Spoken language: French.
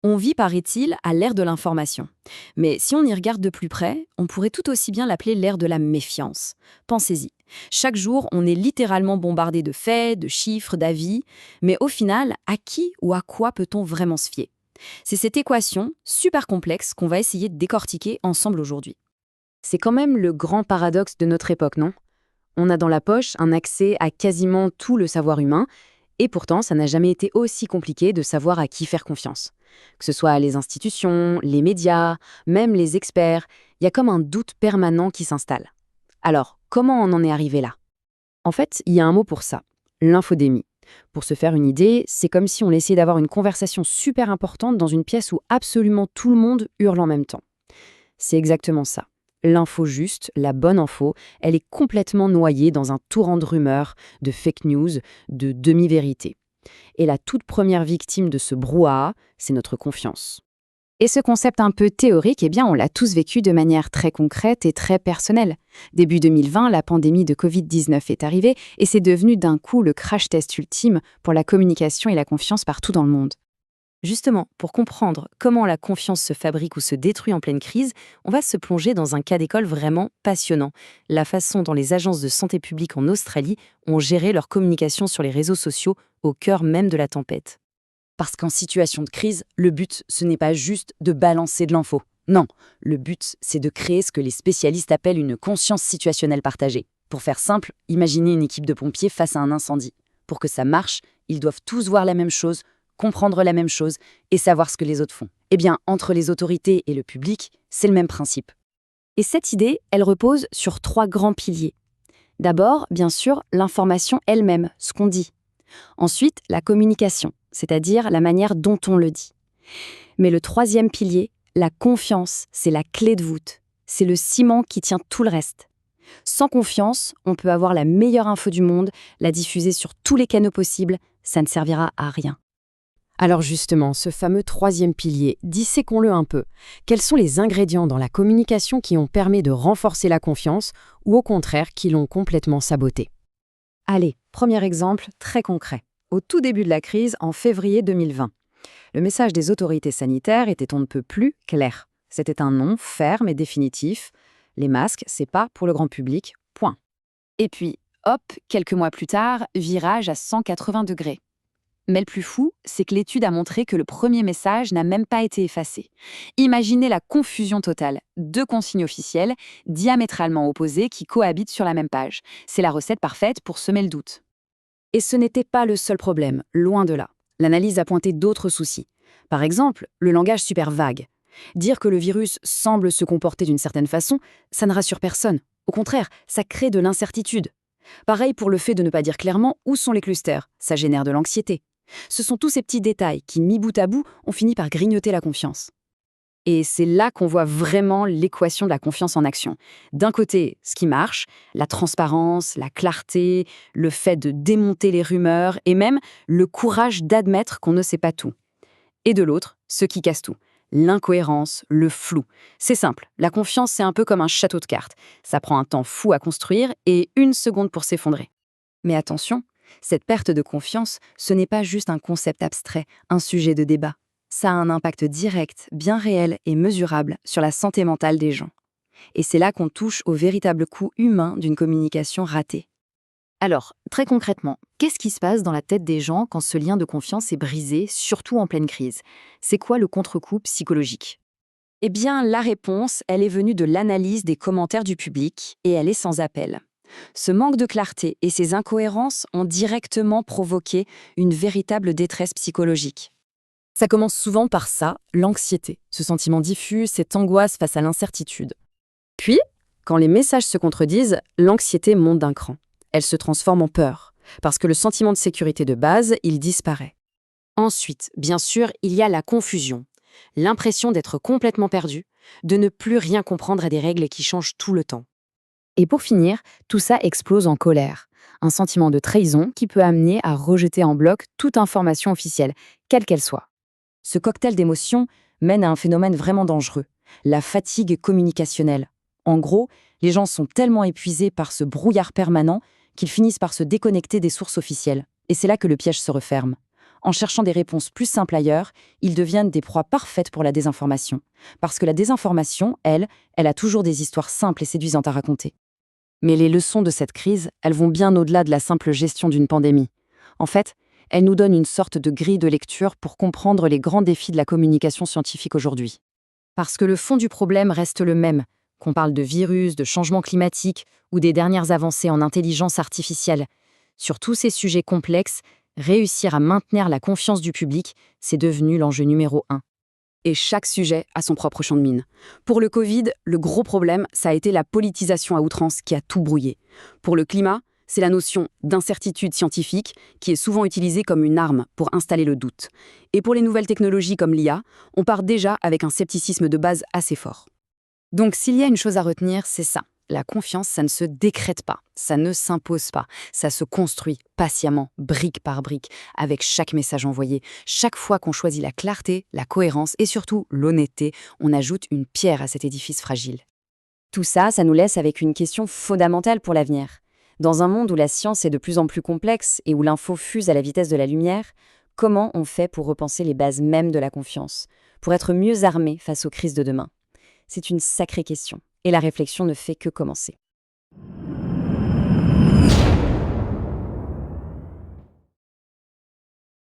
On vit, paraît-il, à l'ère de l'information. Mais si on y regarde de plus près, on pourrait tout aussi bien l'appeler l'ère de la méfiance. Pensez-y. Chaque jour, on est littéralement bombardé de faits, de chiffres, d'avis. Mais au final, à qui ou à quoi peut-on vraiment se fier? C'est cette équation, super complexe, qu'on va essayer de décortiquer ensemble aujourd'hui. C'est quand même le grand paradoxe de notre époque, non? On a dans la poche un accès à quasiment tout le savoir humain, et pourtant ça n'a jamais été aussi compliqué de savoir à qui faire confiance. Que ce soit les institutions, les médias, même les experts, il y a comme un doute permanent qui s'installe. Alors, comment on en est arrivé là? En fait, il y a un mot pour ça, l'infodémie. Pour se faire une idée, c'est comme si on essayait d'avoir une conversation super importante dans une pièce où absolument tout le monde hurle en même temps. C'est exactement ça. L'info juste, la bonne info, elle est complètement noyée dans un torrent de rumeurs, de fake news, de demi-vérités. Et la toute première victime de ce brouhaha, c'est notre confiance. Et ce concept un peu théorique, eh bien, on l'a tous vécu de manière très concrète et très personnelle. Début 2020, la pandémie de Covid-19 est arrivée et c'est devenu d'un coup le crash test ultime pour la communication et la confiance partout dans le monde. Justement, pour comprendre comment la confiance se fabrique ou se détruit en pleine crise, on va se plonger dans un cas d'école vraiment passionnant. La façon dont les agences de santé publique en Australie ont géré leur communication sur les réseaux sociaux au cœur même de la tempête. Parce qu'en situation de crise, le but, ce n'est pas juste de balancer de l'info. Non, le but, c'est de créer ce que les spécialistes appellent une conscience situationnelle partagée. Pour faire simple, imaginez une équipe de pompiers face à un incendie. Pour que ça marche, ils doivent tous voir la même chose, comprendre la même chose et savoir ce que les autres font. Eh bien, entre les autorités et le public, c'est le même principe. Et cette idée, elle repose sur 3 grands piliers. D'abord, bien sûr, l'information elle-même, ce qu'on dit. Ensuite, la communication, c'est-à-dire la manière dont on le dit. Mais le 3e pilier, la confiance, c'est la clé de voûte. C'est le ciment qui tient tout le reste. Sans confiance, on peut avoir la meilleure info du monde, la diffuser sur tous les canaux possibles, ça ne servira à rien. Alors justement, ce fameux 3e pilier, disséquons-le un peu. Quels sont les ingrédients dans la communication qui ont permis de renforcer la confiance ou au contraire qui l'ont complètement sabotée? Allez, premier exemple très concret. Au tout début de la crise, en février 2020, le message des autorités sanitaires était on ne peut plus clair. C'était un non ferme et définitif. Les masques, c'est pas pour le grand public, point. Et puis, hop, quelques mois plus tard, virage à 180 degrés. Mais le plus fou, c'est que l'étude a montré que le premier message n'a même pas été effacé. Imaginez la confusion totale. 2 consignes officielles, diamétralement opposées, qui cohabitent sur la même page. C'est la recette parfaite pour semer le doute. Et ce n'était pas le seul problème, loin de là. L'analyse a pointé d'autres soucis. Par exemple, le langage super vague. Dire que le virus semble se comporter d'une certaine façon, ça ne rassure personne. Au contraire, ça crée de l'incertitude. Pareil pour le fait de ne pas dire clairement où sont les clusters. Ça génère de l'anxiété. Ce sont tous ces petits détails qui, mis bout à bout, ont fini par grignoter la confiance. Et c'est là qu'on voit vraiment l'équation de la confiance en action. D'un côté, ce qui marche, la transparence, la clarté, le fait de démonter les rumeurs et même le courage d'admettre qu'on ne sait pas tout. Et de l'autre, ce qui casse tout, l'incohérence, le flou. C'est simple, la confiance c'est un peu comme un château de cartes. Ça prend un temps fou à construire et 1 seconde pour s'effondrer. Mais attention, cette perte de confiance, ce n'est pas juste un concept abstrait, un sujet de débat. Ça a un impact direct, bien réel et mesurable sur la santé mentale des gens. Et c'est là qu'on touche au véritable coût humain d'une communication ratée. Alors, très concrètement, qu'est-ce qui se passe dans la tête des gens quand ce lien de confiance est brisé, surtout en pleine crise? C'est quoi le contre-coup psychologique? Eh bien, la réponse, elle est venue de l'analyse des commentaires du public et elle est sans appel. Ce manque de clarté et ces incohérences ont directement provoqué une véritable détresse psychologique. Ça commence souvent par ça, l'anxiété, ce sentiment diffus, cette angoisse face à l'incertitude. Puis, quand les messages se contredisent, l'anxiété monte d'un cran. Elle se transforme en peur, parce que le sentiment de sécurité de base, il disparaît. Ensuite, bien sûr, il y a la confusion, l'impression d'être complètement perdu, de ne plus rien comprendre à des règles qui changent tout le temps. Et pour finir, tout ça explose en colère, un sentiment de trahison qui peut amener à rejeter en bloc toute information officielle, quelle qu'elle soit. Ce cocktail d'émotions mène à un phénomène vraiment dangereux, la fatigue communicationnelle. En gros, les gens sont tellement épuisés par ce brouillard permanent qu'ils finissent par se déconnecter des sources officielles. Et c'est là que le piège se referme. En cherchant des réponses plus simples ailleurs, ils deviennent des proies parfaites pour la désinformation. Parce que la désinformation, elle a toujours des histoires simples et séduisantes à raconter. Mais les leçons de cette crise, elles vont bien au-delà de la simple gestion d'une pandémie. En fait, elles nous donnent une sorte de grille de lecture pour comprendre les grands défis de la communication scientifique aujourd'hui. Parce que le fond du problème reste le même, qu'on parle de virus, de changement climatique ou des dernières avancées en intelligence artificielle. Sur tous ces sujets complexes, réussir à maintenir la confiance du public, c'est devenu l'enjeu numéro 1. Et chaque sujet a son propre champ de mine. Pour le Covid, le gros problème, ça a été la politisation à outrance qui a tout brouillé. Pour le climat, c'est la notion d'incertitude scientifique qui est souvent utilisée comme une arme pour installer le doute. Et pour les nouvelles technologies comme l'IA, on part déjà avec un scepticisme de base assez fort. Donc s'il y a une chose à retenir, c'est ça. La confiance, ça ne se décrète pas, ça ne s'impose pas, ça se construit patiemment, brique par brique, avec chaque message envoyé. Chaque fois qu'on choisit la clarté, la cohérence et surtout l'honnêteté, on ajoute une pierre à cet édifice fragile. Tout ça, ça nous laisse avec une question fondamentale pour l'avenir. Dans un monde où la science est de plus en plus complexe et où l'info fuse à la vitesse de la lumière, comment on fait pour repenser les bases mêmes de la confiance, pour être mieux armé face aux crises de demain ? C'est une sacrée question, et la réflexion ne fait que commencer.